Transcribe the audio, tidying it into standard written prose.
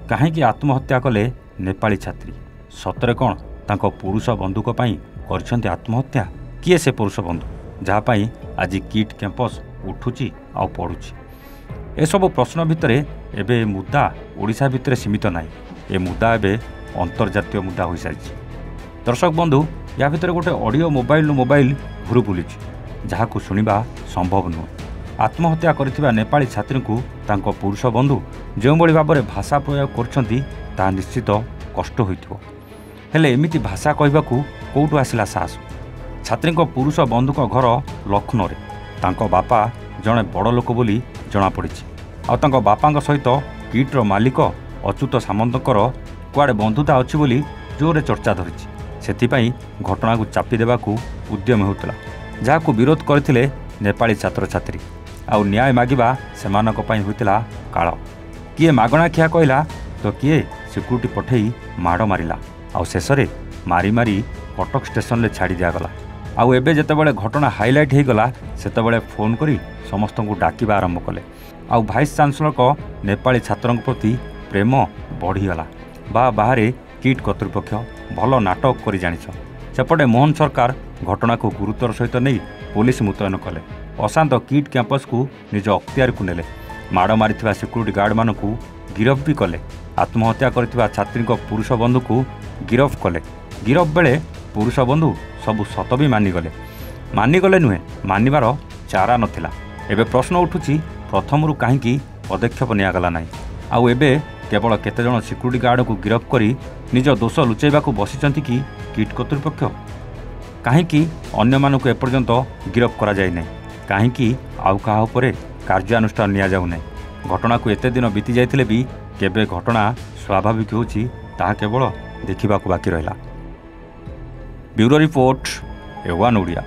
କାହିଁକି ଆତ୍ମହତ୍ୟା କଲେ ନେପାଳୀ ଛାତ୍ରୀ? ସତରେ କ'ଣ ତାଙ୍କ ପୁରୁଷ ବନ୍ଧୁକ ପାଇଁ କରିଛନ୍ତି ଆତ୍ମହତ୍ୟା? କିଏ ସେ ପୁରୁଷ ବନ୍ଧୁ ଯାହା ପାଇଁ ଆଜି କିଟ୍ କ୍ୟାମ୍ପସ୍ ଉଠୁଛି ଆଉ ପଡ଼ୁଛି? ଏସବୁ ପ୍ରଶ୍ନ ଭିତରେ ଏବେ ଏ ମୁଦ୍ଦା ଓଡ଼ିଶା ଭିତରେ ସୀମିତ ନାହିଁ। ଏ ମୁଦ୍ଦା ଏବେ ଅନ୍ତର୍ଜାତୀୟ ମୁଦ୍ଦା ହୋଇସାରିଛି। ଦର୍ଶକ ବନ୍ଧୁ, ୟା ଭିତରେ ଗୋଟେ ଅଡ଼ିଓ ମୋବାଇଲ ଘୁରୁ ବୁଲିଛି, ଯାହାକୁ ଶୁଣିବା ସମ୍ଭବ ନୁହେଁ। ଆତ୍ମହତ୍ୟା କରିଥିବା ନେପାଳୀ ଛାତ୍ରୀଙ୍କୁ ତାଙ୍କ ପୁରୁଷ ବନ୍ଧୁ ଯେଉଁଭଳି ଭାବରେ ଭାଷା ପ୍ରୟୋଗ କରୁଛନ୍ତି ତାହା ନିଶ୍ଚିତ କଷ୍ଟ ହୋଇଥିବ। ହେଲେ ଏମିତି ଭାଷା କହିବାକୁ କେଉଁଠୁ ଆସିଲା ସାହସ? ଛାତ୍ରୀଙ୍କ ପୁରୁଷ ବନ୍ଧୁଙ୍କ ଘର ଲକ୍ଷ୍ନୌରେ। ତାଙ୍କ ବାପା ଜଣେ ବଡ଼ ଲୋକ ବୋଲି ଜଣାପଡ଼ିଛି। ଆଉ ତାଙ୍କ ବାପାଙ୍କ ସହିତ କିଟ୍ର ମାଲିକ ଅଚ୍ୟୁତ ସାମନ୍ତଙ୍କର କୁଆଡ଼େ ବନ୍ଧୁତା ଅଛି ବୋଲି ଜୋରରେ ଚର୍ଚ୍ଚା ଧରିଛି। ସେଥିପାଇଁ ଘଟଣାକୁ ଚାପି ଦେବାକୁ ଉଦ୍ୟମ ହେଉଥିଲା, ଯାହାକୁ ବିରୋଧ କରିଥିଲେ ନେପାଳୀ ଛାତ୍ରଛାତ୍ରୀ। ଆଉ ନ୍ୟାୟ ମାଗିବା ସେମାନଙ୍କ ପାଇଁ ହୋଇଥିଲା କାଳ। କିଏ ମାଗଣା ଖିଆ କହିଲା ତ କିଏ ସିକ୍ୟୁରିଟି ପଠାଇ ମାଡ଼ ମାରିଲା। ଆଉ ଶେଷରେ ମାରି ମାରି କଟକ ଷ୍ଟେସନରେ ଛାଡ଼ି ଦିଆଗଲା। ଆଉ ଏବେ ଯେତେବେଳେ ଘଟଣା ହାଇଲାଇଟ୍ ହୋଇଗଲା ସେତେବେଳେ ଫୋନ୍ କରି ସମସ୍ତଙ୍କୁ ଡାକିବା ଆରମ୍ଭ କଲେ। ଆଉ ଭାଇସ୍ ଚାନ୍ସେଲରଙ୍କ ନେପାଳୀ ଛାତ୍ରଙ୍କ ପ୍ରତି ପ୍ରେମ ବଢ଼ିଗଲା। ବାହାରେ କିଟ୍ କର୍ତ୍ତୃପକ୍ଷ ଭଲ ନାଟକ କରି ଜାଣିଛ। ସେପଟେ ମୋହନ ସରକାର ଘଟଣାକୁ ଗୁରୁତ୍ୱର ସହିତ ନେଇ ପୋଲିସ ମୁତୟନ କଲେ। ଅଶାନ୍ତ କିଟ୍ କ୍ୟାମ୍ପସକୁ ନିଜ ଅକ୍ତିଆରକୁ ନେଲେ। ମାଡ଼ ମାରିଥିବା ସିକ୍ୟୁରିଟି ଗାର୍ଡମାନଙ୍କୁ ଗିରଫ ବି କଲେ। ଆତ୍ମହତ୍ୟା କରିଥିବା ଛାତ୍ରୀଙ୍କ ପୁରୁଷ ବନ୍ଧୁକୁ ଗିରଫ କଲେ। ଗିରଫ ବେଳେ ପୁରୁଷ ବନ୍ଧୁ ସବୁ ସତ ବି ମାନିଗଲେ ନୁହେଁ, ମାନିବାର ଚାରା ନଥିଲା। ଏବେ ପ୍ରଶ୍ନ ଉଠୁଛି, ପ୍ରଥମରୁ କାହିଁକି ପଦକ୍ଷେପ ନିଆଗଲା ନାହିଁ? ଆଉ ଏବେ କେବଳ କେତେଜଣ ସିକ୍ୟୁରିଟି ଗାର୍ଡଙ୍କୁ ଗିରଫ କରି ନିଜ ଦୋଷ ଲୁଚାଇବାକୁ ବସିଛନ୍ତି କି କିଟ୍ କର୍ତ୍ତୃପକ୍ଷ? କାହିଁକି ଅନ୍ୟମାନଙ୍କୁ ଏପର୍ଯ୍ୟନ୍ତ ଗିରଫ କରାଯାଇ ନାହିଁ? କାହିଁକି ଆଉ କାହା ଉପରେ କାର୍ଯ୍ୟାନୁଷ୍ଠାନ ନିଆଯାଉ ନାହିଁ? ଘଟଣାକୁ ଏତେ ଦିନ ବିତି ଯାଇଥିଲେ ବି କେବେ ଘଟଣା ସ୍ୱାଭାବିକ ହେଉଛି ତାହା କେବଳ ଦେଖିବାକୁ ବାକି ରହିଲା। Bureau report, A1 Odia.